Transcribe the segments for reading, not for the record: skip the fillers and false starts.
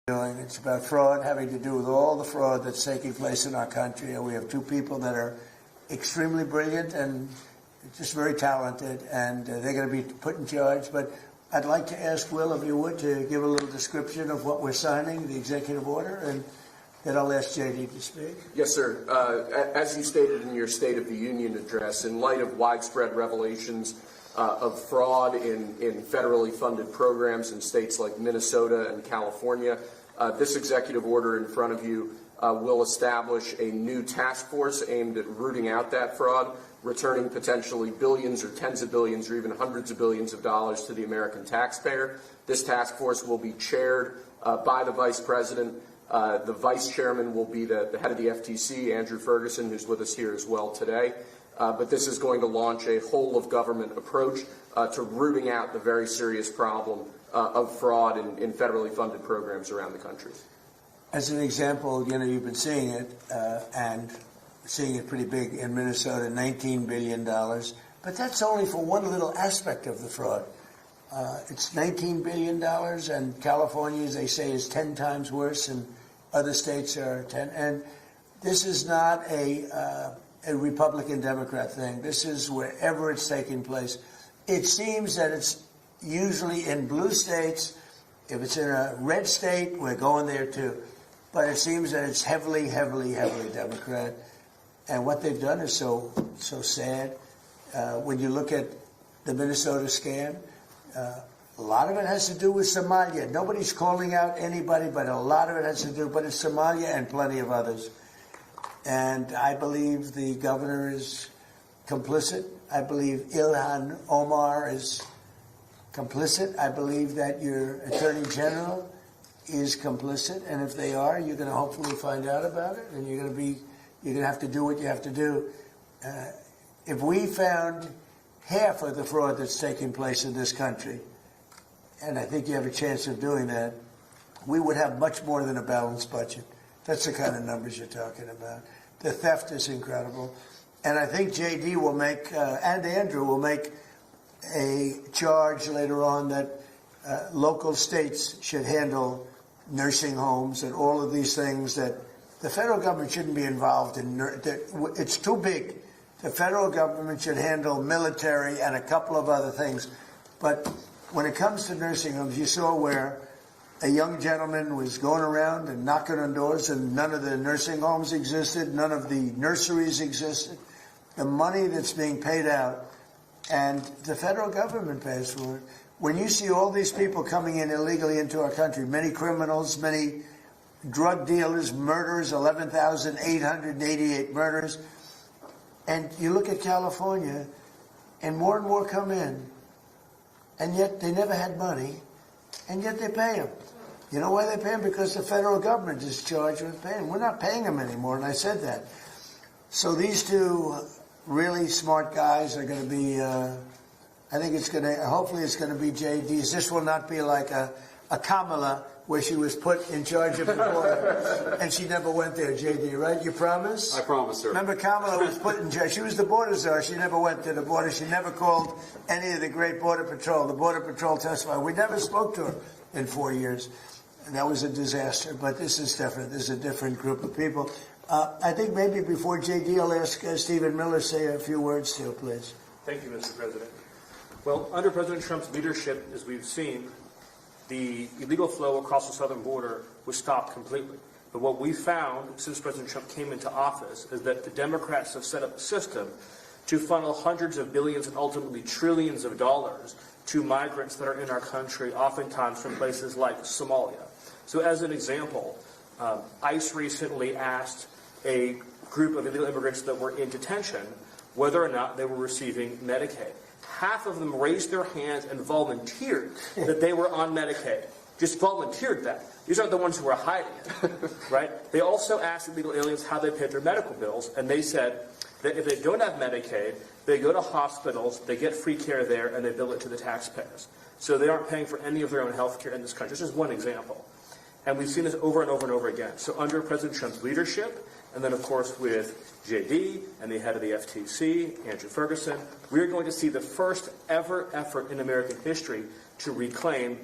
doing. It's about fraud, having to do with all the fraud that's taking place in our country. And we have two people that are extremely brilliant and just very talented, and they're going to be put in charge. But I'd like to ask Will, if you would, to give a little description of what we're signing, the executive order, and then I'll ask J.D. to speak. Yes, sir. As you stated in your State of the Union address, in light of widespread revelations of fraud in federally funded programs in states like Minnesota and California, this executive order in front of you will establish a new task force aimed at rooting out that fraud, returning potentially billions or tens of billions or even hundreds of billions of dollars to the American taxpayer. This task force will be chaired by the Vice President. The Vice Chairman will be the head of the FTC, Andrew Ferguson, who's with us here as well today. But this is going to launch a whole-of-government approach to rooting out the very serious problem of fraud in federally funded programs around the country. As an example, you've been seeing it, and seeing it pretty big in Minnesota, $19 billion. But that's only for one little aspect of the fraud. It's $19 billion, and California, as they say, is 10 times worse, and other states are 10. And this is not a Republican-Democrat thing. This is wherever it's taking place. It seems that it's usually in blue states. If it's in a red state, we're going there too. But it seems that it's heavily, heavily, heavily Democrat. And what they've done is so sad. When you look at the Minnesota scam, a lot of it has to do with Somalia. Nobody's calling out anybody, but a lot of it has to do, but it's Somalia and plenty of others. And I believe the governor is complicit. I believe Ilhan Omar is complicit. I believe that your Attorney General is complicit. And if they are, you're going to hopefully find out about it, and you're going to have to do what you have to do. If we found half of the fraud that's taking place in this country, and I think you have a chance of doing that, we would have much more than a balanced budget. That's the kind of numbers you're talking about. The theft is incredible. And I think J.D. will make, and Andrew will make a charge later on that local states should handle nursing homes and all of these things, that the federal government shouldn't be involved in. It's too big. The federal government should handle military and a couple of other things. But when it comes to nursing homes, you saw where a young gentleman was going around and knocking on doors, and none of the nursing homes existed, none of the nurseries existed. The money that's being paid out, and the federal government pays for it. When you see all these people coming in illegally into our country, many criminals, many drug dealers, murderers, 11,888 murders, and you look at California, and more come in, and yet they never had money, and yet they pay them. You know why they pay them? Because the federal government is charged with paying. We're not paying them anymore, and I said that. So these two really smart guys are going to be, I think it's going to, hopefully it's going to be J.D.'s. This will not be like a Kamala, where she was put in charge of the border, and she never went there, J.D., right? You promise? I promise, sir. Remember, Kamala was put in charge. She was the border czar. She never went to the border. She never called any of the great Border Patrol. The Border Patrol testified. We never spoke to her in 4 years. And that was a disaster. But this is different. This is a different group of people. I think maybe before J.D., I'll ask Stephen Miller to say a few words to you, please. Thank you, Mr. President. Well, under President Trump's leadership, as we've seen, the illegal flow across the southern border was stopped completely. But what we found since President Trump came into office is that the Democrats have set up a system to funnel hundreds of billions and ultimately trillions of dollars to migrants that are in our country, oftentimes from places like Somalia. So as an example, ICE recently asked a group of illegal immigrants that were in detention whether or not they were receiving Medicaid. Half of them raised their hands and volunteered that they were on Medicaid. Just volunteered that. These aren't the ones who were hiding it, right? They also asked illegal aliens how they paid their medical bills, and they said that if they don't have Medicaid, they go to hospitals, they get free care there, and they bill it to the taxpayers. So they aren't paying for any of their own health care in this country. This is one example. And we've seen this over and over and over again. So under President Trump's leadership, and then, of course, with J.D. and the head of the FTC, Andrew Ferguson, we're going to see the first ever effort in American history to reclaim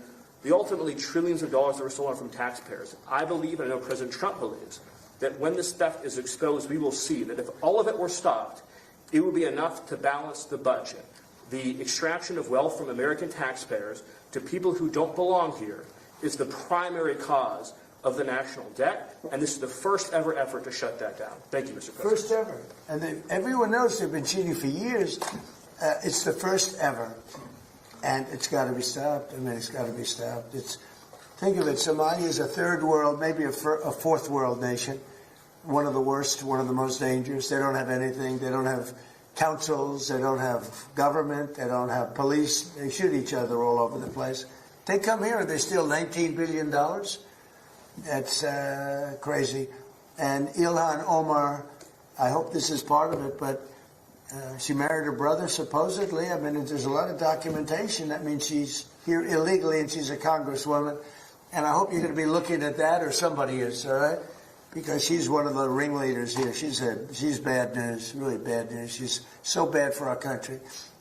the ultimately trillions of dollars that were stolen from taxpayers. I believe, and I know President Trump believes, that when this theft is exposed, we will see that if all of it were stopped, it would be enough to balance the budget. The extraction of wealth from American taxpayers to people who don't belong here is the primary cause of the national debt, and this is the first ever effort to shut that down. Thank you, Mr. President. First ever. And everyone knows they've been cheating for years. It's the first ever. And it's got to be stopped. I mean, it's got to be stopped. Think of it. Somalia is a third world, maybe a fourth world nation. One of the worst, one of the most dangerous. They don't have anything. They don't have councils. They don't have government. They don't have police. They shoot each other all over the place. They come here and they steal $19 billion. That's crazy. And Ilhan Omar, I hope this is part of it, but she married her brother, supposedly. I mean, there's a lot of documentation. That means she's here illegally and she's a congresswoman. And I hope you're going to be looking at that, or somebody is, all right? Because she's one of the ringleaders here. She's bad news, really bad news. She's so bad for our country.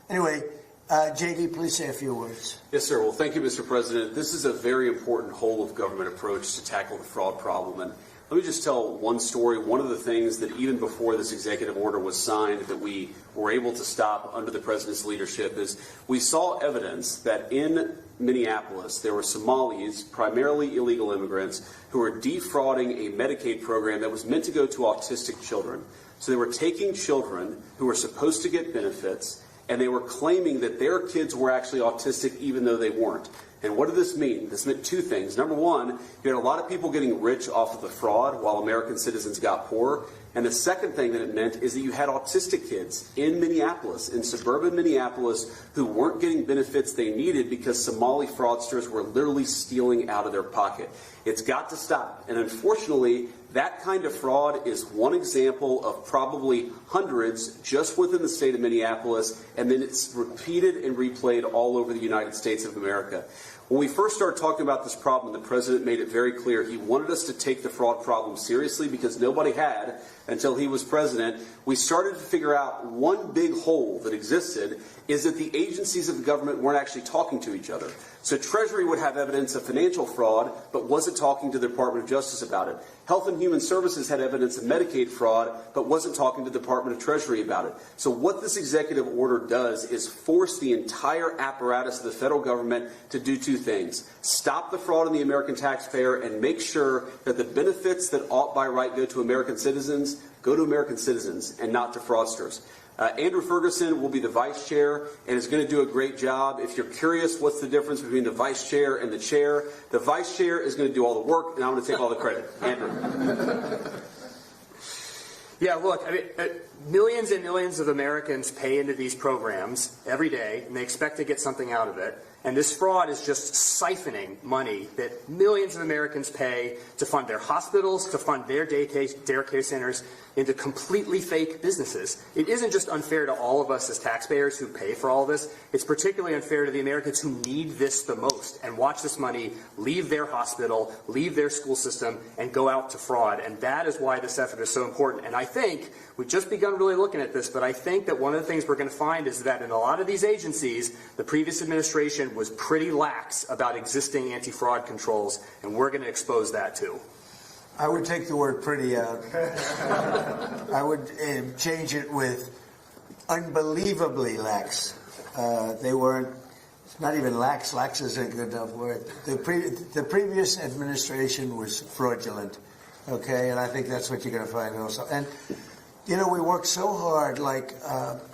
Anyway, J.D., please say a few words. Yes, sir. Well, thank you, Mr. President. This is a very important whole-of-government approach to tackle the fraud problem. And let me just tell one story. One of the things that even before this executive order was signed that we were able to stop under the president's leadership is we saw evidence that in Minneapolis there were Somalis, primarily illegal immigrants, who were defrauding a Medicaid program that was meant to go to autistic children. So they were taking children who were supposed to get benefits, and they were claiming that their kids were actually autistic even though they weren't. And what did this mean? This meant two things. Number one, you had a lot of people getting rich off of the fraud while American citizens got poor. And the second thing that it meant is that you had autistic kids in Minneapolis, in suburban Minneapolis, who weren't getting benefits they needed because Somali fraudsters were literally stealing out of their pocket. It's got to stop. And unfortunately, that kind of fraud is one example of probably hundreds just within the state of Minneapolis, and then it's repeated and replayed all over the United States of America. When we first started talking about this problem, the president made it very clear he wanted us to take the fraud problem seriously because nobody had until he was president. We started to figure out one big hole that existed is that the agencies of the government weren't actually talking to each other. So Treasury would have evidence of financial fraud, but wasn't talking to the Department of Justice about it. Health and Human Services had evidence of Medicaid fraud, but wasn't talking to the Department of Treasury about it. So what this executive order does is force the entire apparatus of the federal government to do two things. Stop the fraud on the American taxpayer and make sure that the benefits that ought by right go to American citizens and not to fraudsters. Andrew Ferguson will be the vice chair and is going to do a great job. If you're curious what's the difference between the vice chair and the vice chair is going to do all the work, and I'm going to take all the credit. Andrew. Yeah, look, I mean, millions and millions of Americans pay into these programs every day, and they expect to get something out of it. And this fraud is just siphoning money that millions of Americans pay to fund their hospitals, to fund their daycare centers, into completely fake businesses. It isn't just unfair to all of us as taxpayers who pay for all this. It's particularly unfair to the Americans who need this the most and watch this money leave their hospital, leave their school system, and go out to fraud. And that is why this effort is so important. And I think we've just begun really looking at this, but I think that one of the things we're going to find is that in a lot of these agencies, the previous administration was pretty lax about existing anti-fraud controls, and we're going to expose that too. I would take the word pretty out. I would change it with unbelievably lax. They weren't, it's not even lax. Lax isn't a good enough word. The previous administration was fraudulent, okay? And I think that's what you're going to find also. And, you know, we worked so hard, like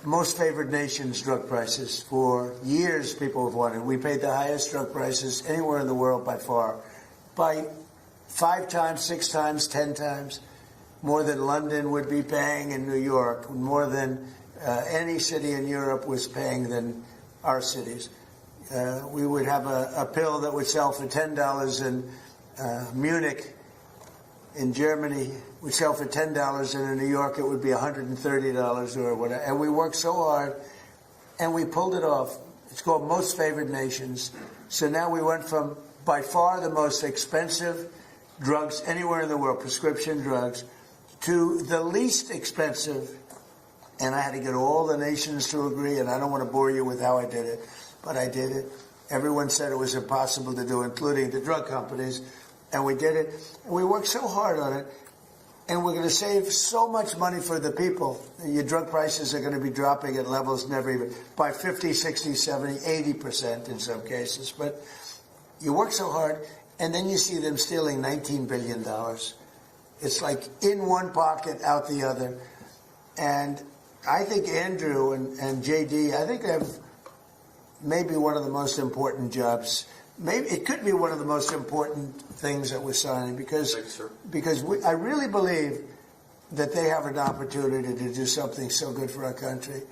most favored nations drug prices. For years, people have wanted. We paid the highest drug prices anywhere in the world by far, by 5 times, 6 times, 10 times more than London would be paying in New York, more than any city in Europe was paying than our cities. We would have a pill that would sell for $10 in Munich. In Germany, would sell for $10, and in New York it would be $130 or whatever. And we worked so hard, and we pulled it off. It's called Most Favored Nations. So now we went from by far the most expensive drugs anywhere in the world, prescription drugs, to the least expensive. And I had to get all the nations to agree, and I don't want to bore you with how I did it, but I did it. Everyone said it was impossible to do, including the drug companies, and we did it. And we worked so hard on it, and we're going to save so much money for the people. Your drug prices are going to be dropping at levels never even, by 50, 60, 70, 80% in some cases. But you work so hard, and then you see them stealing $19 billion. It's like in one pocket, out the other. And I think Andrew and JD, I think they have maybe one of the most important jobs. Maybe it could be one of the most important things that we're signing because I really believe that they have an opportunity to do something so good for our country.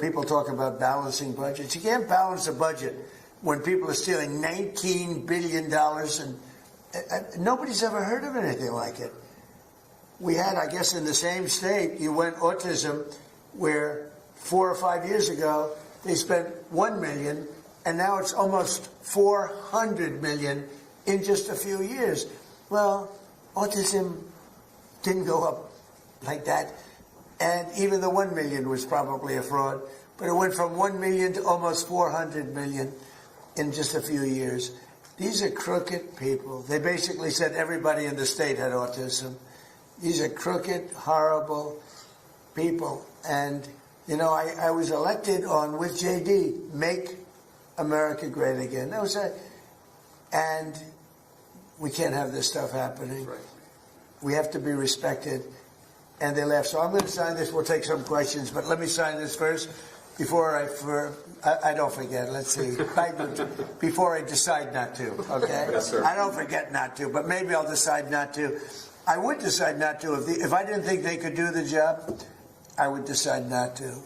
People talk about balancing budgets. You can't balance a budget when people are stealing $19 billion, and nobody's ever heard of anything like it. We had, I guess, in the same state, you went autism, where 4 or 5 years ago, they spent $1 million, and now it's almost $400 million in just a few years. Well, autism didn't go up like that, and even the $1 million was probably a fraud, but it went from $1 million to almost $400 million in just a few years. These are crooked people. They basically said everybody in the state had autism. These are crooked, horrible people. And, I was elected with JD, Make America Great Again. That was it. And we can't have this stuff happening. Right. We have to be respected. And they left. So I'm going to sign this. We'll take some questions. But let me sign this first before I don't forget. Let's see. Before I decide not to, okay? Yes, sir. I don't forget not to, but maybe I'll decide not to. I would decide not to. If I didn't think they could do the job, I would decide not to.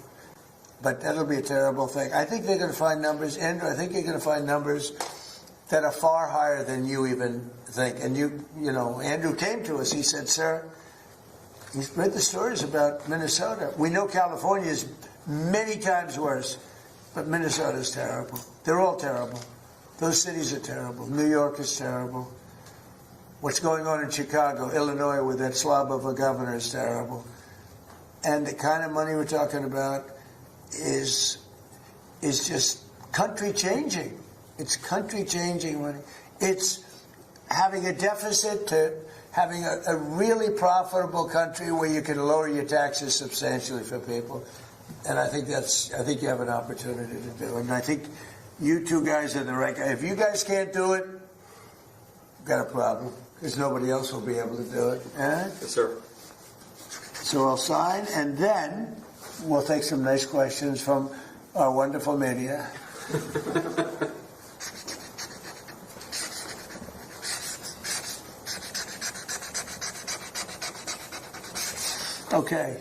But that'll be a terrible thing. I think they're going to find numbers, Andrew, I think you're going to find numbers that are far higher than you even think. And Andrew came to us. He said, sir, he's read the stories about Minnesota. We know California is many times worse, but Minnesota is terrible. They're all terrible. Those cities are terrible. New York is terrible. What's going on in Chicago, Illinois, with that slob of a governor is terrible. And the kind of money we're talking about is just country changing. It's country changing money. It's having a deficit to having a really profitable country where you can lower your taxes substantially for people. And I think you have an opportunity to do it. And I think you two guys are the right guys. If you guys can't do it, you've got a problem. Because nobody else will be able to do it. Yes, sir. So I'll sign, and then we'll take some nice questions from our wonderful media. Okay.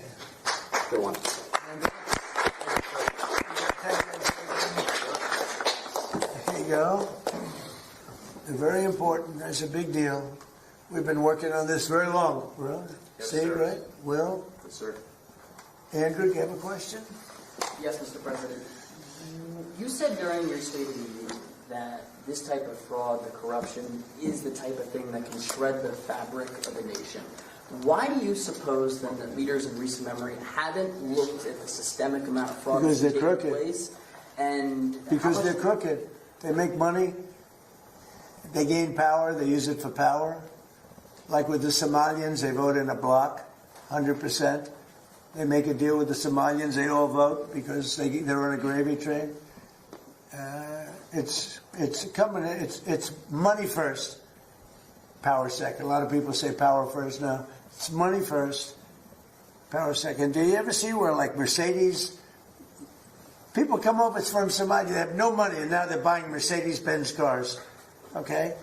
Good one. There you go. Very important. That's a big deal. We've been working on this very long. Really? Yes, Steve, sir. right? Will? Yes, sir. Andrew, do you have a question? Yes, Mr. President. You said during your State of the Union that this type of fraud, the corruption, is the type of thing that can shred the fabric of a nation. Why do you suppose then that leaders in recent memory haven't looked at the systemic amount of fraud Because that's they're taking crooked. place? And Because they're crooked. They make money. They gain power. They use it for power. Like with the Somalians, they vote in a block, 100%. They make a deal with the Somalians. They all vote because they're on a gravy train. It's money first, power second. A lot of people say power first. No, it's money first, power second. Do you ever see where like Mercedes? People come over from Somalia. They have no money, and now they're buying Mercedes-Benz cars. Okay,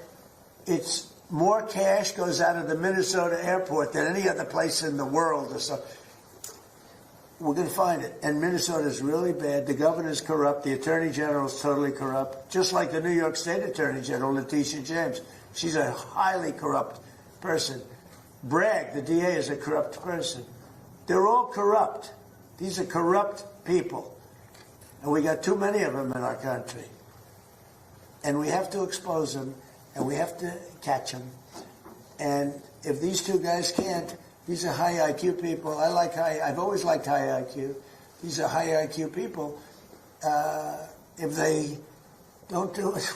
it's more cash goes out of the Minnesota airport than any other place in the world or so. We're going to find it. And Minnesota is really bad. The governor's corrupt. The attorney general is totally corrupt. Just like the New York State attorney general, Letitia James. She's a highly corrupt person. Bragg, the DA, is a corrupt person. They're all corrupt. These are corrupt people. And we got too many of them in our country. And we have to expose them. And we have to catch them. And if these two guys can't, these are high IQ people. I've always liked high IQ. These are high IQ people. If they Don't do it.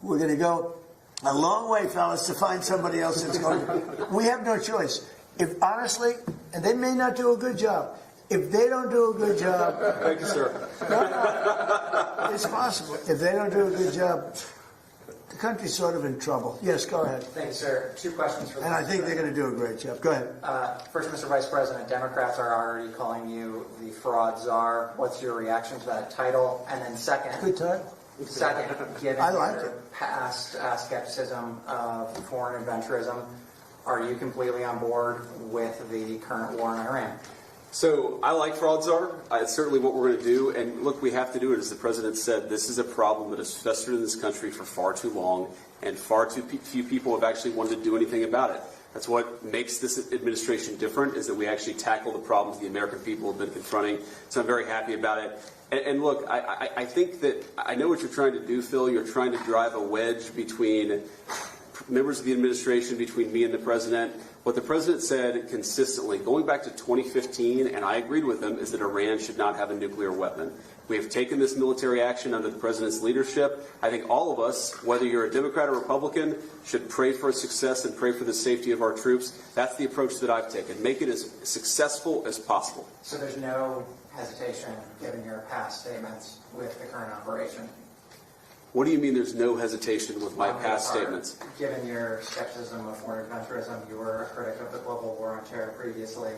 We're going to go a long way, fellas, to find somebody else that's going to. We have no choice. If honestly, and they may not do a good job. If they don't do a good job, Thank you, sir. no, it's possible. If they don't do a good job, the country's sort of in trouble. Yes, go ahead. Thanks, sir. Two questions for the And I think they're going to do a great job. Go ahead. First, Mr. Vice President, Democrats are already calling you the fraud czar. What's your reaction to that title? And then second, Good time. given I like your it. past skepticism of foreign adventurism, are you completely on board with the current war in Iran? So I like fraud czar. It's certainly what we're going to do. And look, we have to do it. As the president said, this is a problem that has festered in this country for far too long, and far too few people have actually wanted to do anything about it. That's what makes this administration different, is that we actually tackle the problems the American people have been confronting. So I'm very happy about it. And look, I think that I know what you're trying to do, Phil. You're trying to drive a wedge between members of the administration, between me and the president. What the president said consistently, going back to 2015, and I agreed with him, is that Iran should not have a nuclear weapon. We have taken this military action under the president's leadership. I think all of us, whether you're a Democrat or Republican, should pray for its success and pray for the safety of our troops. That's the approach that I've taken. Make it as successful as possible. So there's no hesitation, given your past statements, with the current operation? What do you mean there's no hesitation with my On your past part, statements? Given your skepticism of foreign adventurism, you were a critic of the global war on terror previously.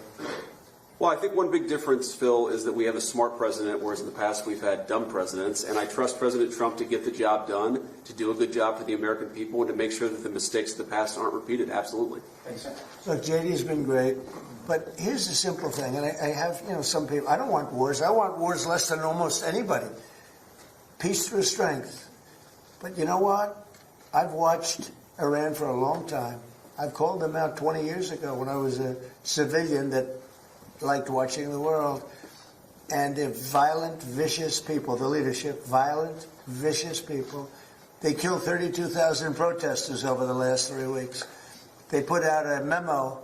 Well, I think one big difference, Phil, is that we have a smart president, whereas in the past we've had dumb presidents. And I trust President Trump to get the job done, to do a good job for the American people, and to make sure that the mistakes of the past aren't repeated. Absolutely. Thanks, sir. Look, JD's been great, but here's the simple thing, and I have, some people, I don't want wars. I want wars less than almost anybody. Peace through strength. But you know what? I've watched Iran for a long time. I've called them out 20 years ago when I was a civilian that liked watching the world. And they're violent, vicious people, the leadership, violent, vicious people. They killed 32,000 protesters over the last 3 weeks. They put out a memo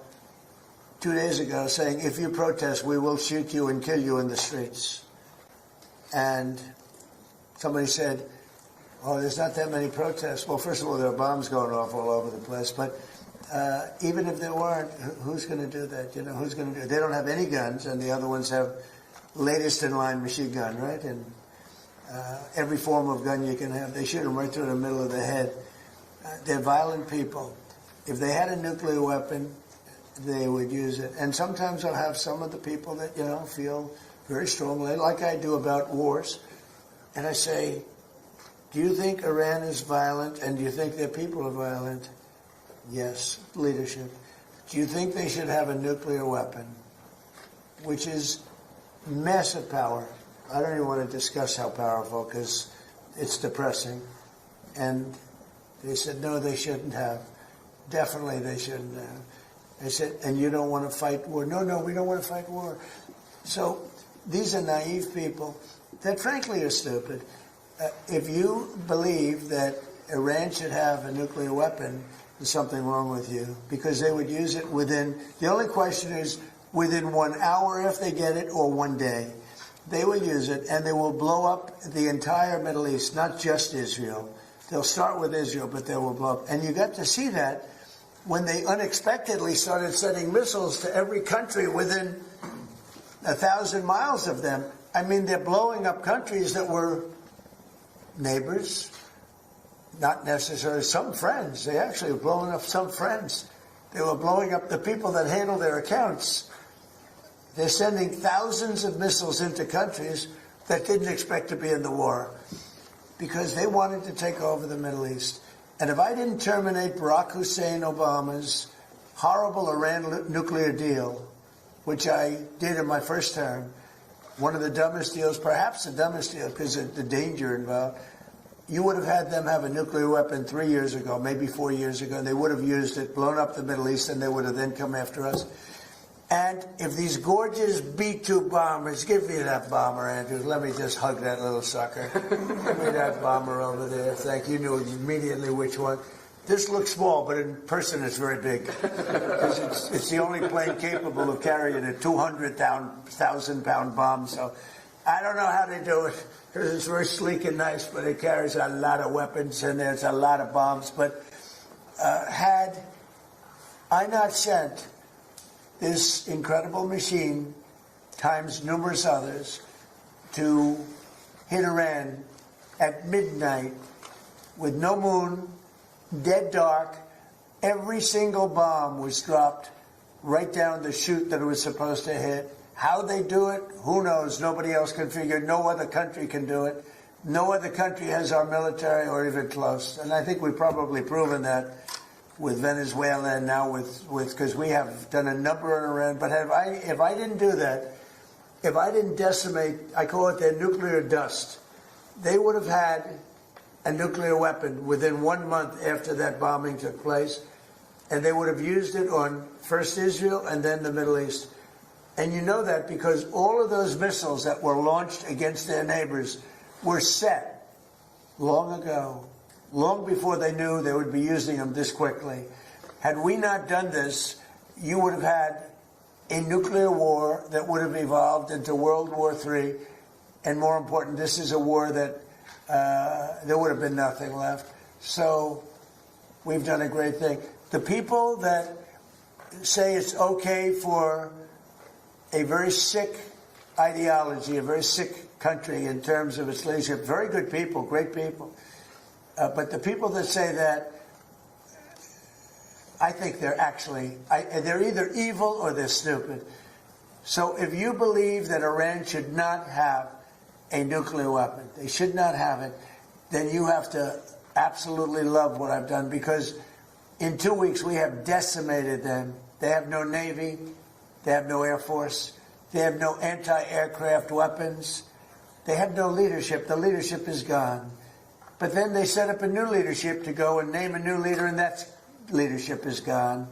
2 days ago saying, if you protest, we will shoot you and kill you in the streets. And somebody said, oh, there's not that many protests. Well, first of all, there are bombs going off all over the place. But even if there weren't, who's going to do that? Who's going to do it? They don't have any guns, and the other ones have latest in line machine gun, right? And every form of gun you can have. They shoot them right through the middle of the head. They're violent people. If they had a nuclear weapon, they would use it. And sometimes I'll have some of the people that, feel very strongly, like I do about wars. And I say, do you think Iran is violent, and do you think their people are violent? Yes, leadership. Do you think they should have a nuclear weapon, which is massive power? I don't even want to discuss how powerful, because it's depressing. And they said, no, they shouldn't have. Definitely they shouldn't have. I said, and you don't want to fight war? No, we don't want to fight war. So these are naive people that frankly are stupid. If you believe that Iran should have a nuclear weapon, there's something wrong with you, because they would use it the only question is within 1 hour if they get it, or 1 day. They will use it, and they will blow up the entire Middle East, not just Israel. They'll start with Israel, but they will blow up. And you got to see that when they unexpectedly started sending missiles to every country within 1,000 miles of them. I mean, they're blowing up countries that were neighbors, not necessarily some friends. They actually were blowing up some friends. They were blowing up the people that handle their accounts. They're sending thousands of missiles into countries that didn't expect to be in the war because they wanted to take over the Middle East. And if I didn't terminate Barack Hussein Obama's horrible Iran nuclear deal, which I did in my first term, one of the dumbest deals, perhaps the dumbest deal because of the danger involved, you would have had them have a nuclear weapon 3 years ago, maybe 4 years ago. They would have used it, blown up the Middle East, and they would have then come after us. And if these gorgeous B-2 bombers, give me that bomber, Andrews. Let me just hug that little sucker. Give me that bomber over there. Thank you. You knew immediately which one. This looks small, but in person it's very big. Because it's the only plane capable of carrying a 200,000-pound bomb. So I don't know how they do it because it's very sleek and nice, but it carries a lot of weapons and there's a lot of bombs. But had I not sent this incredible machine times numerous others to hit Iran at midnight with no moon, dead dark, every single bomb was dropped right down the chute that it was supposed to hit. How they do it, who knows? Nobody else can figure. No other country can do it. No other country has our military or even close. And I think we've probably proven that with Venezuela and now with because we have done a number in Iran. But if I didn't do that, if I didn't decimate, I call it their nuclear dust, they would have had a nuclear weapon within 1 month after that bombing took place. And they would have used it on first Israel and then the Middle East. And you know that because all of those missiles that were launched against their neighbors were set long ago, long before they knew they would be using them this quickly. Had we not done this, you would have had a nuclear war that would have evolved into World War III. And more important, this is a war that there would have been nothing left. So we've done a great thing. The people that say it's okay for a very sick ideology, a very sick country in terms of its leadership, very good people, great people. But the people that say that, I think they're actually, they're either evil or they're stupid. So if you believe that Iran should not have a nuclear weapon, they should not have it, then you have to absolutely love what I've done, because in 2 weeks we have decimated them. They have no Navy. They have no Air Force. They have no anti-aircraft weapons. They have no leadership. The leadership is gone. But then they set up a new leadership to go and name a new leader, and that leadership is gone.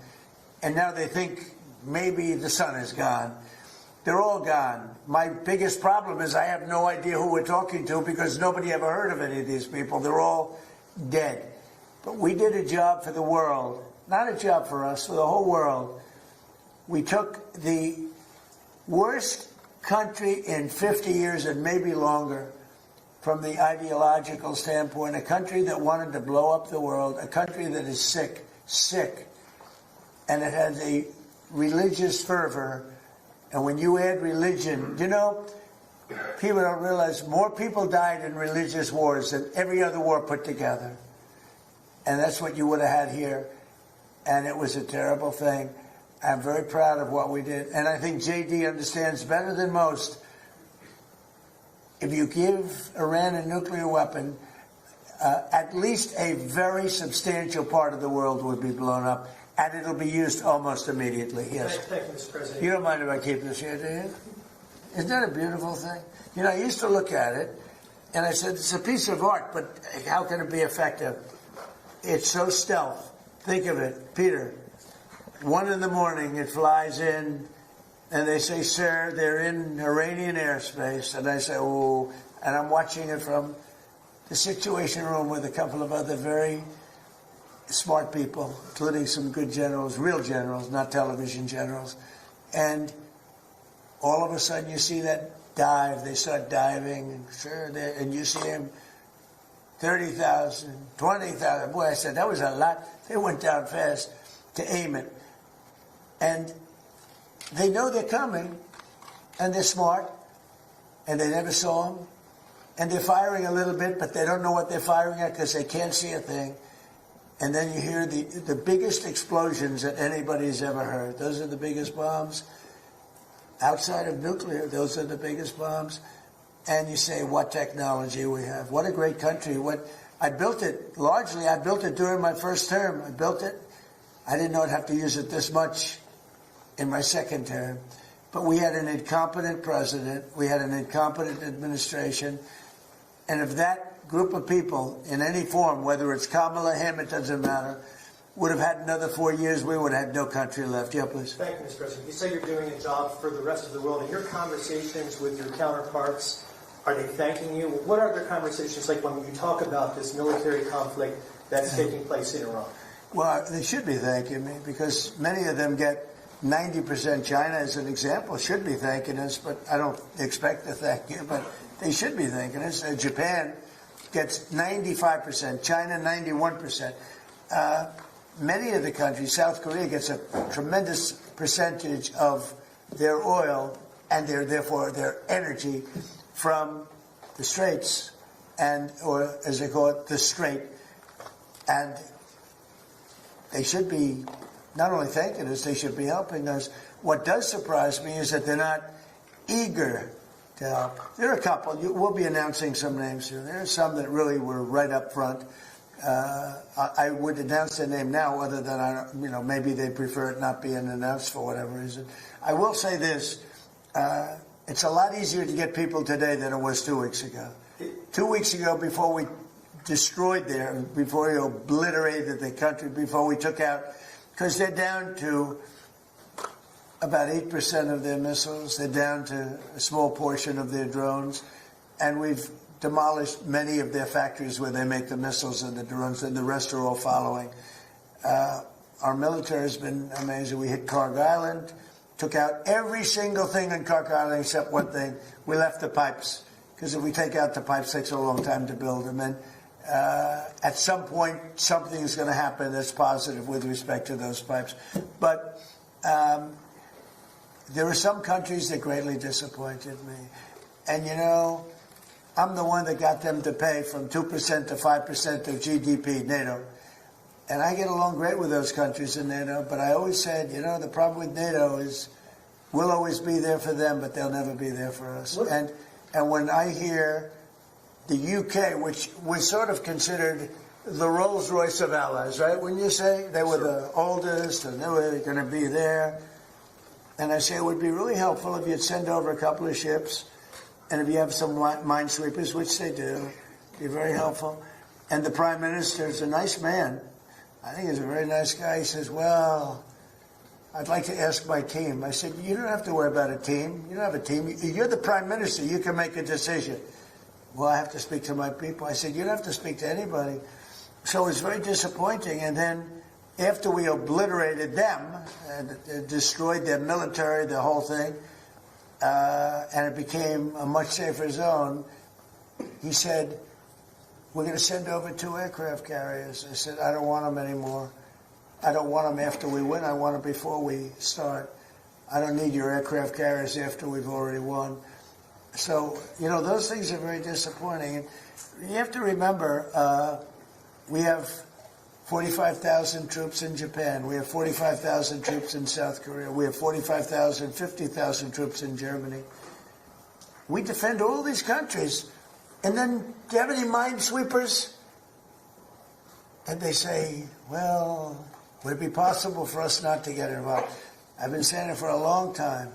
And now they think maybe the sun is gone. They're all gone. My biggest problem is I have no idea who we're talking to because nobody ever heard of any of these people. They're all dead. But we did a job for the world, not a job for us, for the whole world. We took the worst country in 50 years and maybe longer from the ideological standpoint, a country that wanted to blow up the world, a country that is sick, and it has a religious fervor. And when you add religion, you know, people don't realize more people died in religious wars than every other war put together. And that's what you would have had here. And it was a terrible thing. I'm very proud of what we did. And I think JD understands better than most. If you give Iran a nuclear weapon, at least a very substantial part of the world would be blown up. And it'll be used almost immediately, yes. Thank you, Mr. President. You don't mind if I keep this here, do you? Isn't that a beautiful thing? You know, I used to look at it, and I said, it's a piece of art, but how can it be effective? It's so stealth. Think of it, Peter. 1 in the morning, it flies in, and they say, sir, they're in Iranian airspace. And I say, oh, and I'm watching it from the Situation Room with a couple of other very smart people, including some good generals, real generals, not television generals. And all of a sudden you see that dive, they start diving, and sure, and you see them 30,000, 20,000. Boy, I said, that was a lot. They went down fast to aim it. And they know they're coming, and they're smart, and they never saw them. And they're firing a little bit, but they don't know what they're firing at because they can't see a thing. And then you hear the biggest explosions that anybody's ever heard. Those are the biggest bombs. Outside of nuclear, those are the biggest bombs. And you say, what technology we have. What a great country. I built it, largely, I built it during my first term. I built it. I didn't know I'd have to use it this much in my second term. But we had an incompetent president. We had an incompetent administration. And if that group of people in any form, whether it's Kamala, him, it doesn't matter, would have had another 4 years, we would have had no country left. Yeah, please. Thank you, Mr. President. You say you're doing a job for the rest of the world. In your conversations with your counterparts, are they thanking you? What are their conversations like when you talk about this military conflict that's taking place in Iran? Well, they should be thanking me because many of them get 90% China, as an example, should be thanking us, but I don't expect to thank you, but they should be thanking us. Japan gets 95%, China 91%. Many of the countries, South Korea gets a tremendous percentage of their oil and therefore their energy from the Straits, or as they call it, the Strait. And they should be not only thanking us, they should be helping us. What does surprise me is that they're not eager to help. There are a couple. We'll be announcing some names here. There are some that really were right up front. I would announce their name now, other than maybe they prefer it not being announced for whatever reason. I will say this: it's a lot easier to get people today than it was 2 weeks ago. 2 weeks ago, before we destroyed before we obliterated the country, before we took out, because they're down to about 8% of their missiles, they're down to a small portion of their drones, and we've demolished many of their factories where they make the missiles and the drones, and the rest are all following. Our military has been amazing. We hit Carg Island, took out every single thing in Carg Island except one thing. We left the pipes, because if we take out the pipes, it takes a long time to build them. And at some point, something is going to happen that's positive with respect to those pipes. But there are some countries that greatly disappointed me. And, I'm the one that got them to pay from 2% to 5% of GDP, NATO. And I get along great with those countries in NATO, but I always said, the problem with NATO is we'll always be there for them, but they'll never be there for us. And when I hear the UK, which was sort of considered the Rolls-Royce of allies, right? When you say they were the oldest and they were going to be there. And I say it would be really helpful if you'd send over a couple of ships, and if you have some minesweepers, which they do, it'd be very helpful. And the Prime Minister is a nice man. I think he's a very nice guy. He says, well, I'd like to ask my team. I said, you don't have to worry about a team. You don't have a team. You're the Prime Minister. You can make a decision. Well, I have to speak to my people. I said, you don't have to speak to anybody. So it was very disappointing. And then after we obliterated them and destroyed their military, the whole thing, and it became a much safer zone, he said, we're going to send over 2 aircraft carriers. I said, I don't want them anymore. I don't want them after we win. I want them before we start. I don't need your aircraft carriers after we've already won. So, those things are very disappointing. And you have to remember, we have 45,000 troops in Japan. We have 45,000 troops in South Korea. We have 45,000, 50,000 troops in Germany. We defend all these countries. And then, do you have any minesweepers? And they say, well, would it be possible for us not to get involved? I've been saying it for a long time.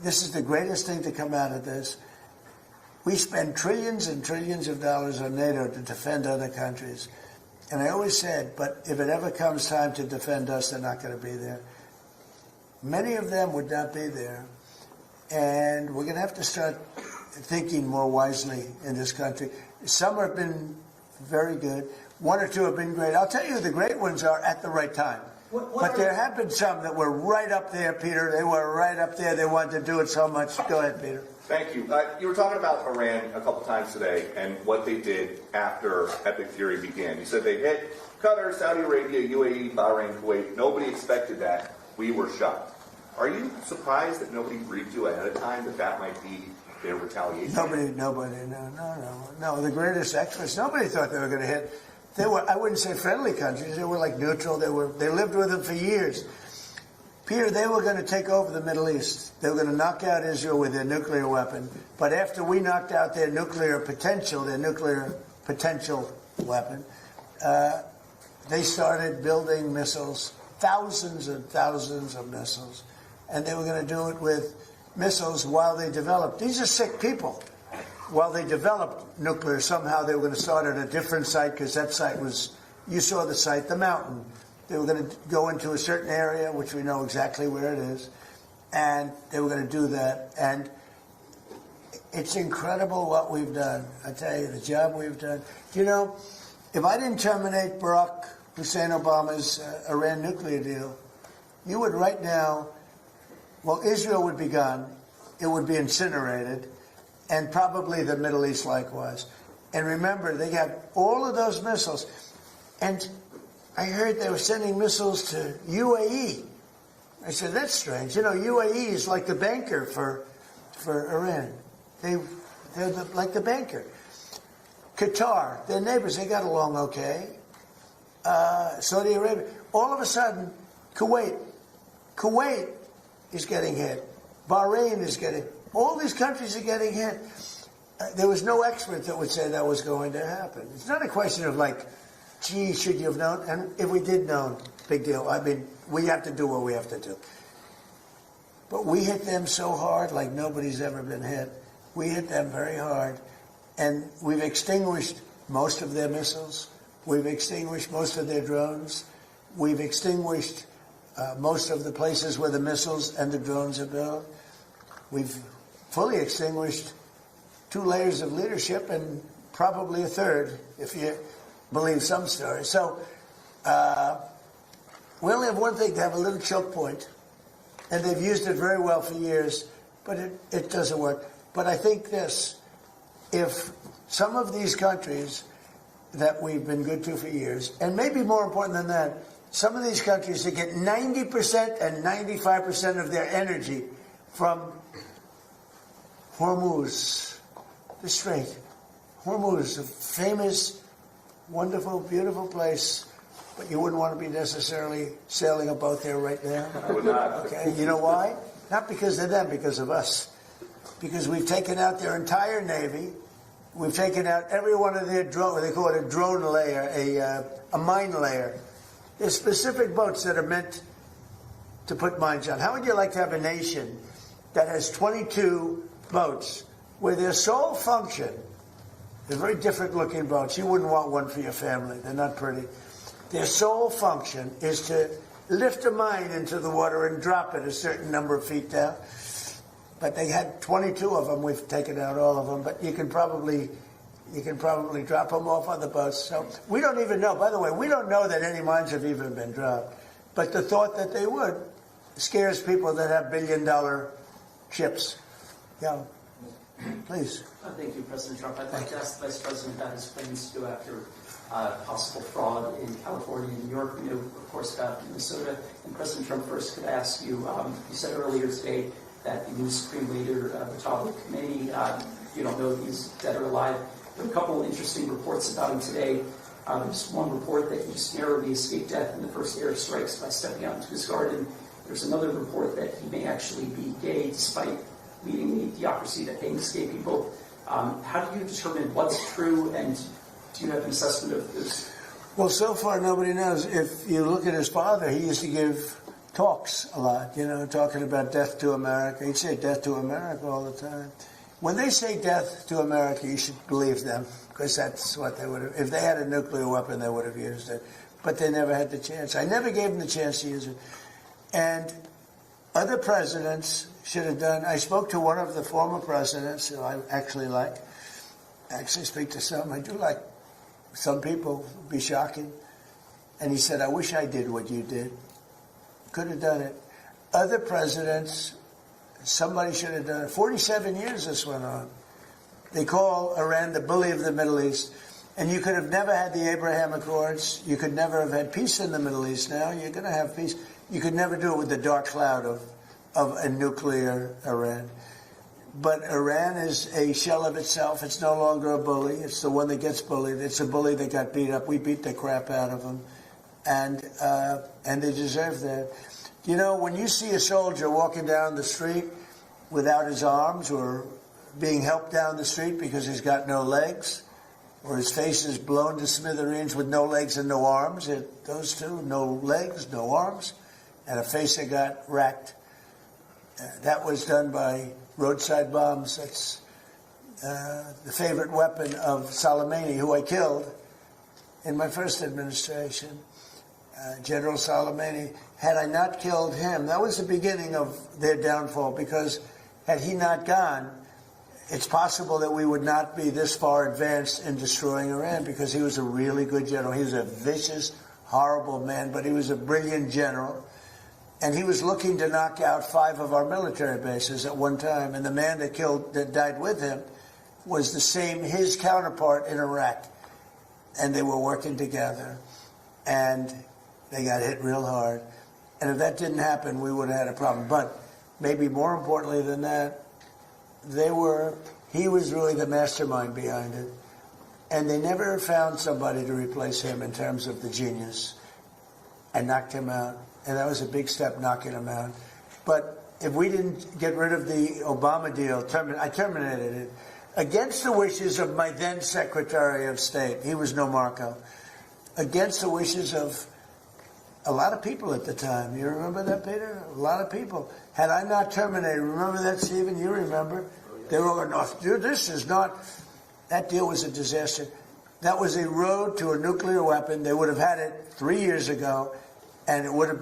This is the greatest thing to come out of this. We spend trillions and trillions of dollars on NATO to defend other countries. And I always said, but if it ever comes time to defend us, they're not going to be there. Many of them would not be there. And we're going to have to start thinking more wisely in this country. Some have been very good. 1 or 2 have been great. I'll tell you who the great ones are at the right time. But there have been some that were right up there, Peter. They were right up there. They wanted to do it so much. Go ahead, Peter. Thank you. You were talking about Iran a couple times today and what they did after Epic Fury began. You said they hit Qatar, Saudi Arabia, UAE, Bahrain, Kuwait. Nobody expected that. We were shocked. Are you surprised that nobody briefed you ahead of time that might be their retaliation? Nobody, no. The greatest experts, nobody thought they were going to hit. They were, I wouldn't say friendly countries. They were like neutral. They lived with them for years. Peter, they were going to take over the Middle East. They were going to knock out Israel with their nuclear weapon. But after we knocked out their nuclear potential weapon, they started building missiles, thousands and thousands of missiles. And they were going to do it with missiles while they developed. These are sick people. While they developed nuclear, somehow they were going to start at a different site, because that site was, you saw the site, the mountain. They were going to go into a certain area, which we know exactly where it is, and they were going to do that. And it's incredible what we've done. I tell you, the job we've done. If I didn't terminate Barack Hussein Obama's Iran nuclear deal, you would right now Well, Israel would be gone. It would be incinerated, and probably the Middle East likewise. And remember, they have all of those missiles. And I heard they were sending missiles to UAE. I said, that's strange. You know, UAE is like the banker for Iran. They're like the banker. Qatar, their neighbors, they got along okay. Saudi Arabia. All of a sudden, Kuwait is getting hit. Bahrain is getting, all these countries are getting hit. There was no expert that would say that was going to happen. It's not a question of like, gee, should you have known? And if we did know, big deal. I mean, we have to do what we have to do. But we hit them so hard like nobody's ever been hit. We hit them very hard. And we've extinguished most of their missiles. We've extinguished most of their drones. We've extinguished most of the places where the missiles and the drones are built. We've fully extinguished 2 layers of leadership and probably a third, if you believe some stories. So we only have one thing, to have a little choke point, and they've used it very well for years, but it doesn't work. But I think this, if some of these countries that we've been good to for years, and maybe more important than that, some of these countries that get 90% and 95% of their energy from Hormuz, the Strait. Hormuz, a famous, wonderful, beautiful place, but you wouldn't want to be necessarily sailing a boat there right now. I would not. Okay, you know why? Not because of them, because of us. Because we've taken out their entire Navy. We've taken out every one of their drone, they call it a drone layer, a mine layer. There's specific boats that are meant to put mines on. How would you like to have a nation that has 22 boats where their sole function, they're very different looking boats. You wouldn't want one for your family. They're not pretty. Their sole function is to lift a mine into the water and drop it a certain number of feet down. But they had 22 of them. We've taken out all of them. But you can probably drop them off on the boats. So we don't even know. By the way, we don't know that any mines have even been dropped. But the thought that they would scares people that have billion-dollar ships. Yeah, please. Thank you, President Trump. I'd like to ask the Vice President about his plans to go after possible fraud in California and New York. We know, of course, about Minnesota. And President Trump, first could I ask you, you said earlier today that the new Supreme Leader, Vance, you don't know if he's dead or alive. There are a couple of interesting reports about him today. There's one report that he just narrowly escaped death in the first airstrikes by stepping out into his garden. There's another report that he may actually be gay despite leading the theocracy that hangs gay people. How do you determine what's true, and do you have an assessment of this? Well, so far nobody knows. If you look at his father, he used to give talks a lot, talking about death to America. He'd say death to America all the time. When they say death to America, you should believe them, because that's what they would have. If they had a nuclear weapon, they would have used it. But they never had the chance. I never gave them the chance to use it. And other presidents should have done. I spoke to one of the former presidents who I actually like. I actually speak to some. I do like some people. It'd be shocking. And he said, I wish I did what you did. Could have done it. Other presidents, somebody should have done it. 47 years this went on. They call Iran the bully of the Middle East. And you could have never had the Abraham Accords. You could never have had peace in the Middle East. Now you're going to have peace. You could never do it with the dark cloud of a nuclear Iran. But Iran is a shell of itself. It's no longer a bully. It's the one that gets bullied. It's a bully that got beat up. We beat the crap out of them. And they deserve that. When you see a soldier walking down the street without his arms, or being helped down the street because he's got no legs, or his face is blown to smithereens with no legs and no arms, those two, no legs, no arms, and a face that got racked. That was done by roadside bombs. That's the favorite weapon of Soleimani, who I killed in my first administration. General Soleimani. Had I not killed him, that was the beginning of their downfall, because had he not gone, it's possible that we would not be this far advanced in destroying Iran, because he was a really good general. He was a vicious, horrible man, but he was a brilliant general. And he was looking to knock out 5 of our military bases at one time. And the man that died with him was his counterpart in Iraq. And they were working together. And they got hit real hard. And if that didn't happen, we would have had a problem. But maybe more importantly than that, he was really the mastermind behind it. And they never found somebody to replace him in terms of the genius, and knocked him out. And that was a big step, knocking him out. But if we didn't get rid of the Obama deal, I terminated it against the wishes of my then Secretary of State. He was no Marco. Against the wishes of a lot of people at the time. You remember that, Peter? A lot of people. Had I not terminated, remember that, Stephen? You remember? They were going, no, dude, this is not... That deal was a disaster. That was a road to a nuclear weapon. They would have had it 3 years ago, and it would have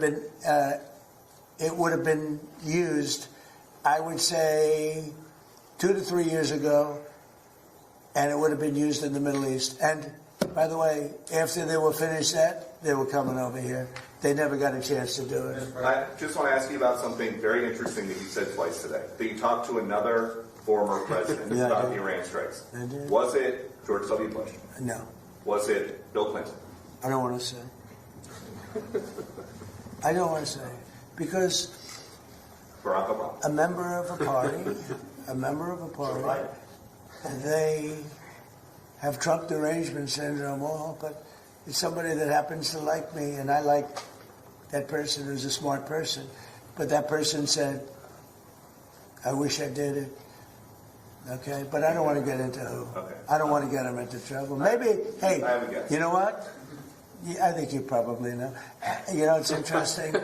been used, I would say, 2 to 3 years ago, and it would have been used in the Middle East. And by the way, after they were finished that, they were coming over here. They never got a chance to do it. I just want to ask you about something very interesting that you said twice today. That you talked to another former president about the Iran strikes. I did. Was it George W. Bush? No. Was it Bill Clinton? I don't want to say. I don't want to say. Because Barack Obama? a member of a party, they have Trump derangement syndrome, but it's somebody that happens to like me, and I like that person who's a smart person. But that person said, I wish I did it. Okay? But I don't want to get into who. Okay. I don't want to get him into trouble. Maybe, hey, I have a guess. you know what? Yeah, I think you probably know. You know, it's interesting.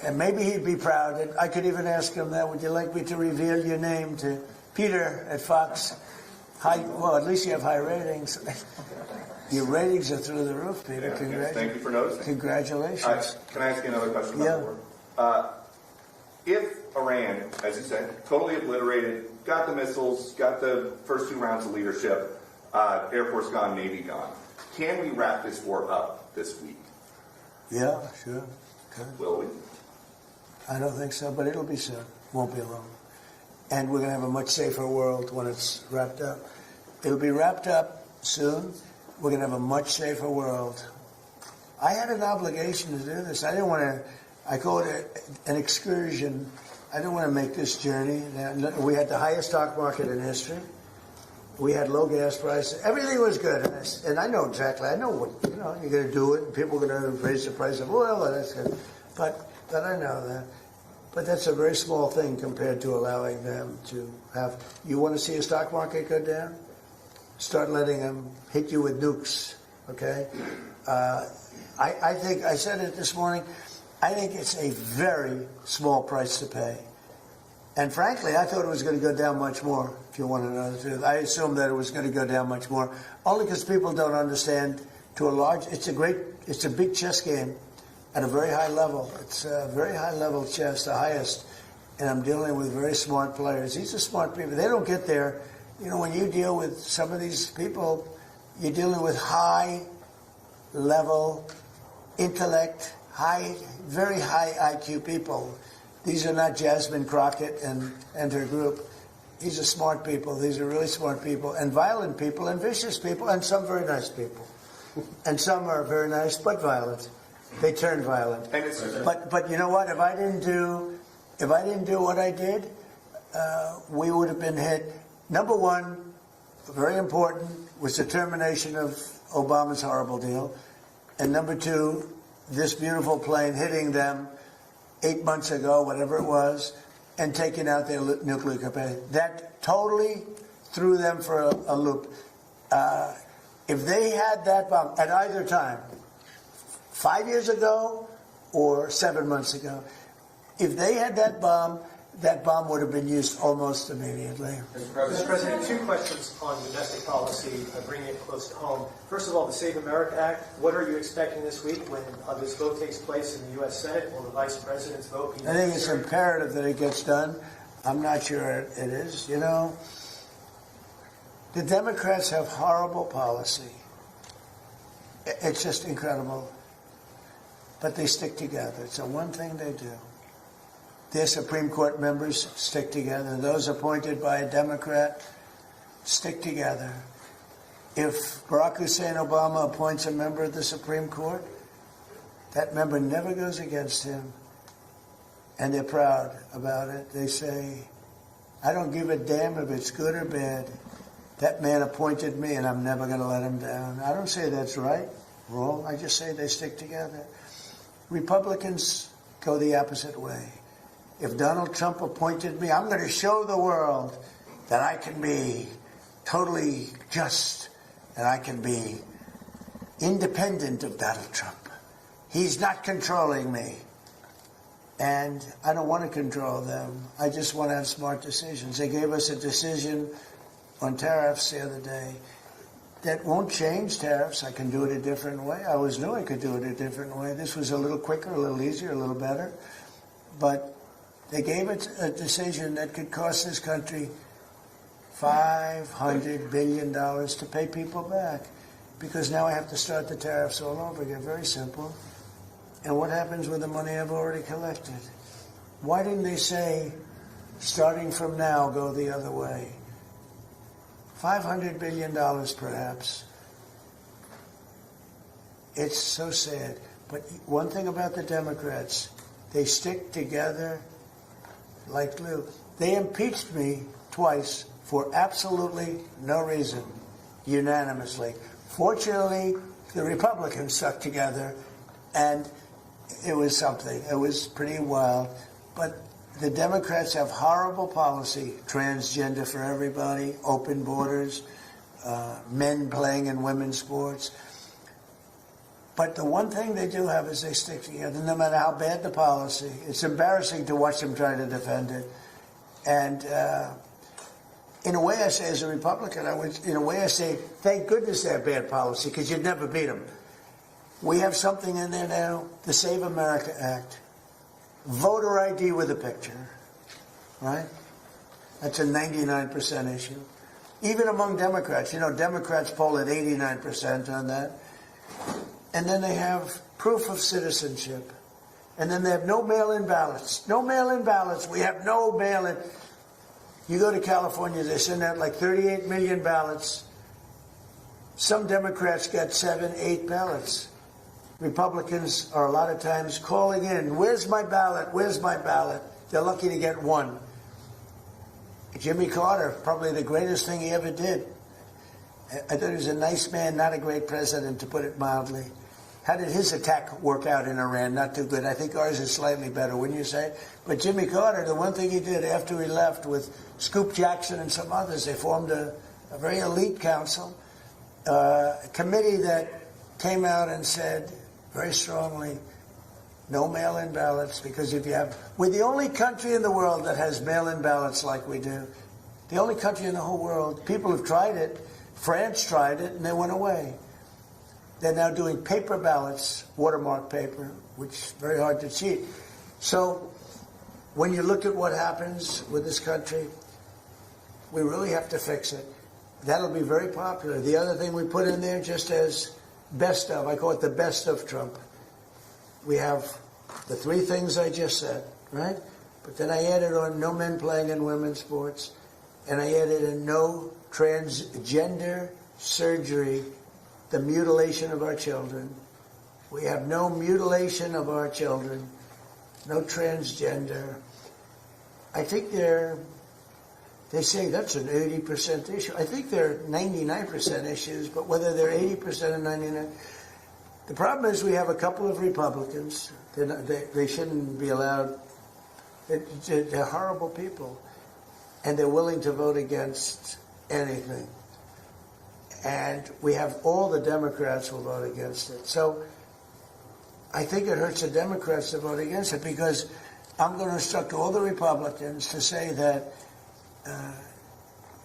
And maybe he'd be proud. And I could even ask him that. Would you like me to reveal your name to Peter at Fox? Well, at least you have high ratings. Your ratings are through the roof, Peter. Yeah, thank you for noticing. Congratulations. Can I ask you another question about the war? If Iran, as you said, totally obliterated, got the missiles, got the first 2 rounds of leadership, Air Force gone, Navy gone, can we wrap this war up this week? Yeah, sure. Okay. Will we? I don't think so, but it'll be soon. Won't be long. And we're going to have a much safer world when it's wrapped up. It'll be wrapped up soon. We're going to have a much safer world. I had an obligation to do this. I didn't want to, I call it an excursion. I didn't want to make this journey. We had the highest stock market in history. We had low gas prices. Everything was good. And I know exactly. I know what, you're going to do it. And people are going to raise the price of oil. And that's good. But I know that. But that's a very small thing compared to allowing them to have. You want to see a stock market go down? Start letting them hit you with nukes, okay? I think, I said it this morning, I think it's a very small price to pay. And frankly, I thought it was going to go down much more, if you want to know the truth. I assumed that it was going to go down much more, only because people don't understand to a large, it's a big chess game at a very high level. It's a very high level chess, the highest. And I'm dealing with very smart players. These are smart people. They don't get there. When you deal with some of these people, you're dealing with high level intellect, very high IQ people. These are not Jasmine Crockett and her group. These are smart people. These are really smart people, and violent people, and vicious people, and some very nice people. And some are very nice but violent. They turn violent. But you know what? If I didn't do what I did, we would have been hit. Number one, very important, was the termination of Obama's horrible deal. And number two, this beautiful plane hitting them 8 months ago, whatever it was, and taking out their nuclear capacity. That totally threw them for a loop. If they had that bomb at either time, 5 years ago or 7 months ago, if they had that bomb would have been used almost immediately. Mr. President, 2 questions on domestic policy, bringing it close to home. First of all, the Save America Act. What are you expecting this week when this vote takes place in the U.S. Senate? Will the Vice President's vote be necessary? I think it's imperative that it gets done. I'm not sure it is. The Democrats have horrible policy. It's just incredible. But they stick together. It's the one thing they do. their Supreme Court members stick together. Those appointed by a Democrat stick together. If Barack Hussein Obama appoints a member of the Supreme Court, that member never goes against him. And they're proud about it. They say, I don't give a damn if it's good or bad. That man appointed me, and I'm never going to let him down. I don't say that's right, wrong. I just say they stick together. Republicans go the opposite way. If Donald Trump appointed me, I'm going to show the world that I can be totally just and I can be independent of Donald Trump. He's not controlling me. And I don't want to control them. I just want to have smart decisions. They gave us a decision on tariffs the other day that won't change tariffs. I can do it a different way. I always knew I could do it a different way. This was a little quicker, a little easier, a little better. But they gave it a decision that could cost this country $500 billion to pay people back. Because now I have to start the tariffs all over again. Very simple. And what happens with the money I've already collected? Why didn't they say, starting from now, go the other way? $500 billion, perhaps. It's so sad. But one thing about the Democrats, they stick together like glue. They impeached me twice for absolutely no reason, unanimously. Fortunately, the Republicans stuck together, and it was something. It was pretty wild. But the Democrats have horrible policy, transgender for everybody, open borders, men playing in women's sports. But the one thing they do have is they stick together, no matter how bad the policy. It's embarrassing to watch them try to defend it. And in a way, I say, as a Republican, in a way I say, thank goodness they have bad policy, because you'd never beat them. We have something in there now, the Save America Act. Voter ID with a picture, right? That's a 99% issue. Even among Democrats, Democrats poll at 89% on that. And then they have proof of citizenship. And then they have no mail-in ballots. No mail-in ballots. We have no mail-in. You go to California, they send out like 38 million ballots. Some Democrats get 7, 8 ballots. Republicans are a lot of times calling in, where's my ballot, where's my ballot? They're lucky to get one. Jimmy Carter, probably the greatest thing he ever did. I thought he was a nice man, not a great president, to put it mildly. How did his attack work out in Iran? Not too good. I think ours is slightly better, wouldn't you say? But Jimmy Carter, the one thing he did after he left with Scoop Jackson and some others, they formed a very elite council, a committee that came out and said, very strongly, no mail-in ballots, because we're the only country in the world that has mail-in ballots like we do. The only country in the whole world. People have tried it. France tried it, and they went away. They're now doing paper ballots, watermark paper, which is very hard to cheat. So when you look at what happens with this country, we really have to fix it. That'll be very popular. The other thing we put in there, just as best of, I call it the best of Trump. We have the 3 things I just said, right? But then I added on no men playing in women's sports, and I added in no transgender surgery, the mutilation of our children. We have no mutilation of our children, no transgender. I think they say that's an 80% issue. I think they're 99% issues, but whether they're 80% or 99%. The problem is we have a couple of Republicans. They shouldn't be allowed. They're horrible people. And they're willing to vote against anything. And we have all the Democrats will vote against it. So I think it hurts the Democrats to vote against it, because I'm going to instruct all the Republicans to say that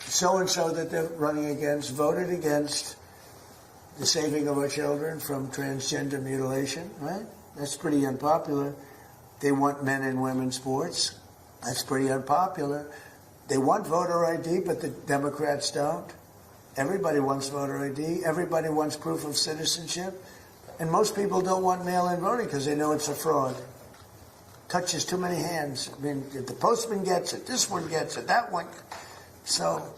so-and-so that they're running against voted against the saving of our children from transgender mutilation, right? That's pretty unpopular. They want men and women's sports. That's pretty unpopular. They want voter ID, but the Democrats don't. Everybody wants voter ID. Everybody wants proof of citizenship. And most people don't want mail-in voting because they know it's a fraud. touches too many hands. I mean, the postman gets it, this one gets it, that one. So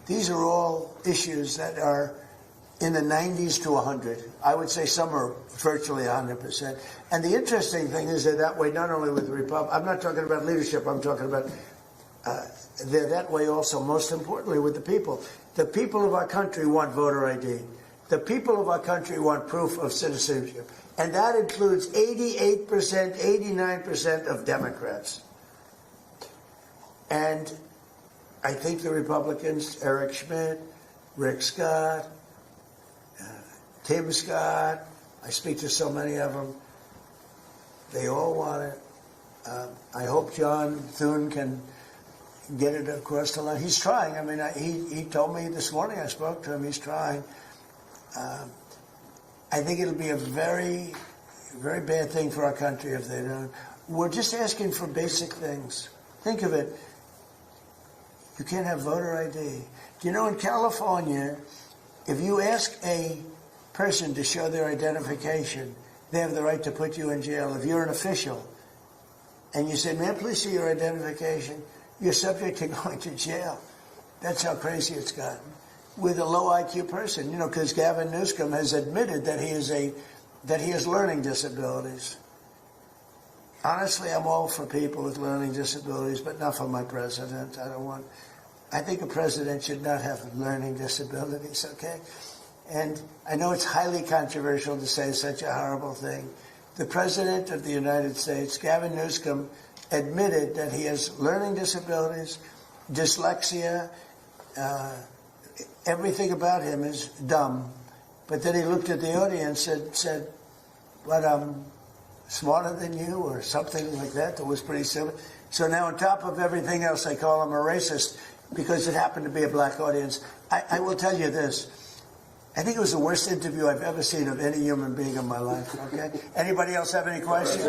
these are all issues that are in the 90s to 100. I would say some are virtually 100%. And the interesting thing is they're that way not only with the Republic. I'm not talking about leadership. I'm talking about they're that way also, most importantly, with the people. The people of our country want voter ID. The people of our country want proof of citizenship. And that includes 88%, 89% of Democrats. And I think the Republicans, Eric Schmidt, Rick Scott, Tim Scott, I speak to so many of them, they all want it. I hope John Thune can get it across the line. He's trying. I mean, he told me this morning, I spoke to him, he's trying. I think it'll be a very, very bad thing for our country if they don't. We're just asking for basic things. Think of it. You can't have voter ID. Do you know in California, if you ask a person to show their identification, they have the right to put you in jail. If you're an official and you say, may I please see your identification, you're subject to going to jail. That's how crazy it's gotten. With a low IQ person, you know, because Gavin Newsom has admitted that he has learning disabilities. Honestly, I'm all for people with learning disabilities, but not for my president. I think a president should not have learning disabilities, okay? And I know it's highly controversial to say such a horrible thing. The President of the United States, Gavin Newsom, admitted that he has learning disabilities, dyslexia, everything about him is dumb. But then he looked at the audience and said, but I'm smarter than you, or something like that. That was pretty simple. So now on top of everything else, they call him a racist because it happened to be a black audience. I will tell you this. I think it was the worst interview I've ever seen of any human being in my life, okay? Anybody else have any questions?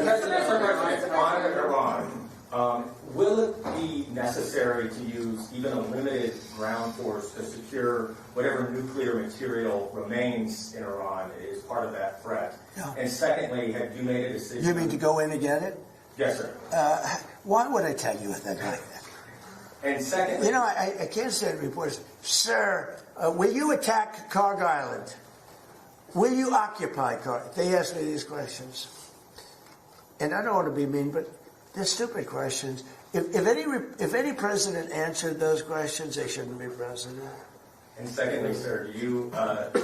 Will it be necessary to use even a limited ground force to secure whatever nuclear material remains in Iran as part of that threat? No. And secondly, have you made a decision? You mean to go in and get it? Yes, sir. Why would I tell you that like that? And secondly... You know, I can't say to reporters, sir, will you attack Carg Island? Will you occupy Carg? They ask me these questions. And I don't want to be mean, but they're stupid questions. If any president answered those questions, they shouldn't be president. And secondly, sir, do you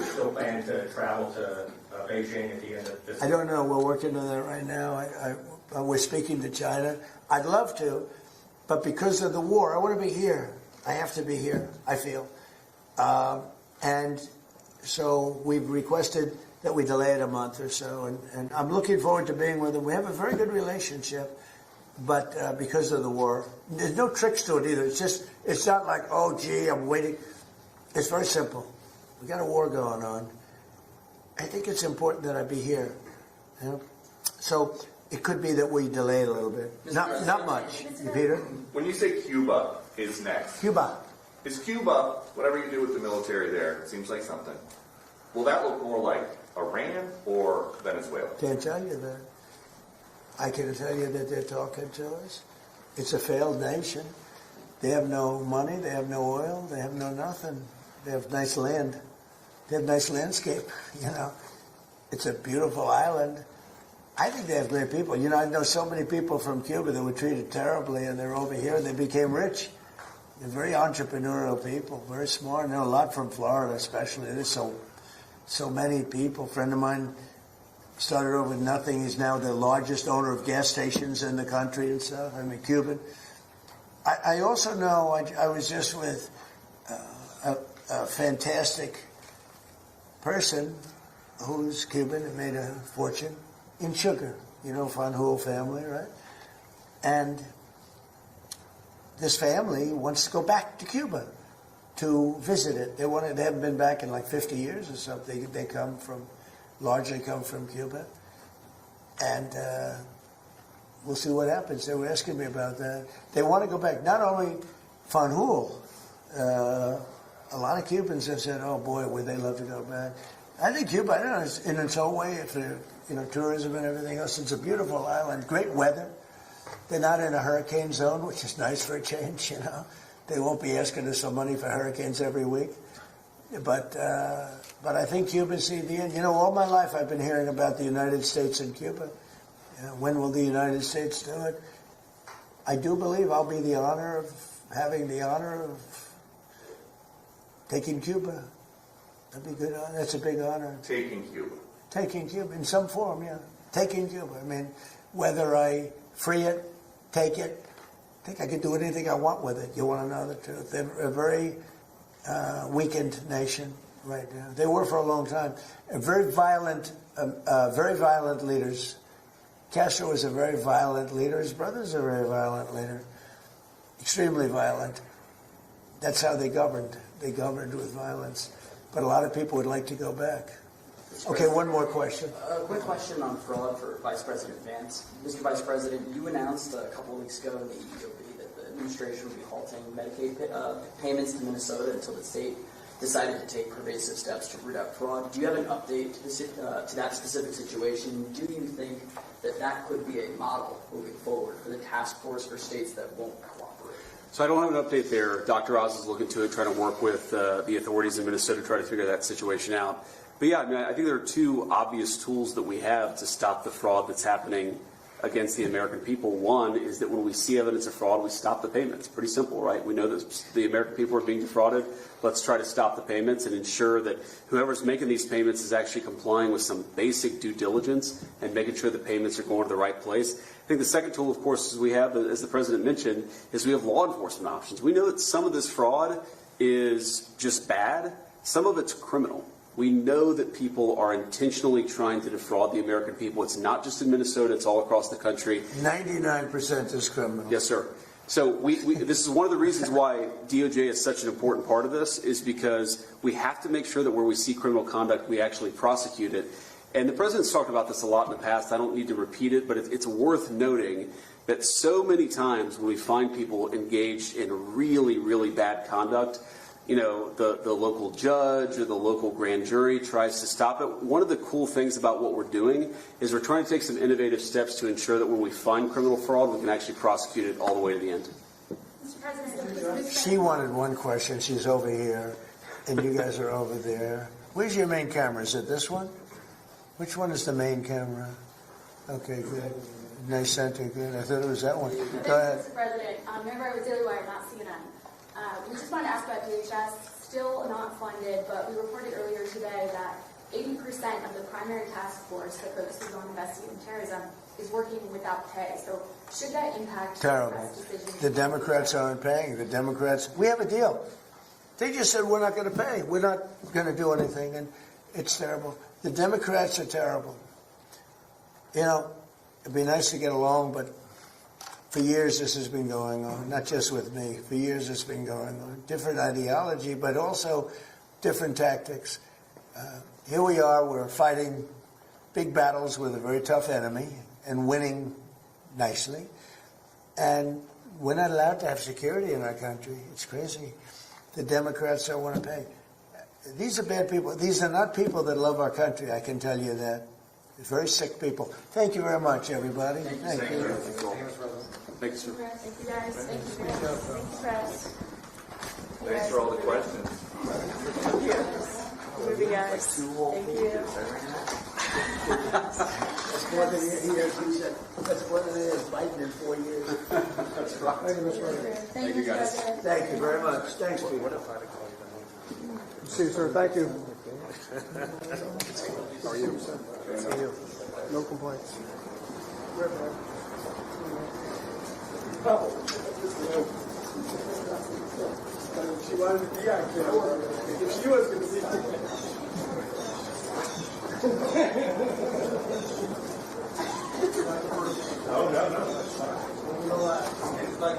still plan to travel to Beijing at the end of this? I don't know. We're working on that right now. We're speaking to China. I'd love to, but because of the war, I want to be here. I have to be here, I feel. And so we've requested that we delay it a month or so, and I'm looking forward to being with them. We have a very good relationship, but because of the war, there's no tricks to it either. It's not like, oh, gee, I'm waiting. It's very simple. We got a war going on. I think it's important that I be here. You know? So it could be that we delay it a little bit. Not much. Peter? When you say Cuba is next, Cuba. is Cuba, whatever you do with the military there, it seems like something, will that look more like Iran or Venezuela? Can't tell you that. I can tell you that they're talking to us. It's a failed nation. They have no money. They have no oil. They have no nothing. They have nice land. They have nice landscape, you know. It's a beautiful island. I think they have great people. You know, I know so many people from Cuba that were treated terribly, and they're over here, and they became rich. They're very entrepreneurial people, very smart. I know a lot from Florida, especially. There's so many people. A friend of mine started over with nothing. He's now the largest owner of gas stations in the country and stuff. I mean, Cuban. I also know, I was just with a fantastic person who's Cuban and made a fortune in sugar. You know, Van Hool family, right? And this family wants to go back to Cuba to visit it. They haven't been back in like 50 years or something. They largely come from Cuba. And we'll see what happens. They were asking me about that. They want to go back. Not only Van Hool, a lot of Cubans have said, oh boy, would they love to go back. I think Cuba, I don't know, in its own way, for tourism and everything else, it's a beautiful island, great weather. They're not in a hurricane zone, which is nice for a change, you know. They won't be asking us for money for hurricanes every week. But I think Cuba's the end. You know, all my life I've been hearing about the United States and Cuba. You know, when will the United States do it? I do believe I'll be having the honor of taking Cuba. That'd be good. That's a big honor. Taking Cuba. Taking Cuba in some form, yeah. Taking Cuba. I mean, whether I free it, take it, I think I could do anything I want with it. You want to know the truth? They're a very weakened nation right now. They were for a long time. Very violent leaders. Castro was a very violent leader. His brother's a very violent leader. Extremely violent. That's how they governed. They governed with violence. But a lot of people would like to go back. Okay, one more question. A quick question on fraud for Vice President Vance. Mr. Vice President, you announced a couple of weeks ago in the EOB that the administration would be halting Medicaid payments to Minnesota until the state decided to take pervasive steps to root out fraud. Do you have an update to that specific situation? Do you think that could be a model moving forward for the task force for states that won't cooperate? So I don't have an update there. Dr. Oz is looking to it, trying to work with the authorities in Minnesota to try to figure that situation out. But yeah, I mean, I think there are two obvious tools that we have to stop the fraud that's happening against the American people. One is that when we see evidence of fraud, we stop the payments. Pretty simple, right? We know that the American people are being defrauded. Let's try to stop the payments and ensure that whoever's making these payments is actually complying with some basic due diligence and making sure the payments are going to the right place. I think the second tool, of course, is we have, as the President mentioned, is we have law enforcement options. We know that some of this fraud is just bad. Some of it's criminal. We know that people are intentionally trying to defraud the American people. It's not just in Minnesota, it's all across the country. 99% is criminal. Yes, sir. So this is one of the reasons why DOJ is such an important part of this, is because we have to make sure that where we see criminal conduct, we actually prosecute it. And the President's talked about this a lot in the past. I don't need to repeat it, but it's worth noting that so many times when we find people engaged in really, really bad conduct, you know, the local judge or the local grand jury tries to stop it. One of the cool things about what we're doing is we're trying to take some innovative steps to ensure that when we find criminal fraud, we can actually prosecute it all the way to the end. Mr. President, she wanted one question. She's over here, and you guys are over there. Where's your main camera? Is it this one? Which one is the main camera? Okay, good. Nice center, good. I thought it was that one. Go ahead. Mr. President, member of Daily Wire, not CNN. We just wanted to ask about DHS, still not funded, but we reported earlier today that 80% of the primary task force that focuses on investigating terrorism is working without pay. So should that impact terrible? The Democrats aren't paying. The Democrats, we have a deal. They just said we're not going to pay. We're not going to do anything, and it's terrible. The Democrats are terrible. You know, it'd be nice to get along, but for years this has been going on, not just with me. For years it's been going on. Different ideology, but also different tactics. Here we are, we're fighting big battles with a very tough enemy and winning nicely. And we're not allowed to have security in our country. It's crazy. The Democrats don't want to pay. These are bad people. These are not people that love our country, I can tell you that. They're very sick people. Thank you very much, everybody. Thank you. Thank you, sir. Thank you, guys. Thank you, guys. Thank you, press. Thanks for all the questions. Movie guys. Thank you. That's more than he said. That's more than it is. Biden in 4 years. That's right. Thank you, guys. Thank you very much. Thanks, Peter. See you, sir. Thank you. How are you? How are you? No complaints. She wanted to be on camera. If she was going to be on camera. No. It's like...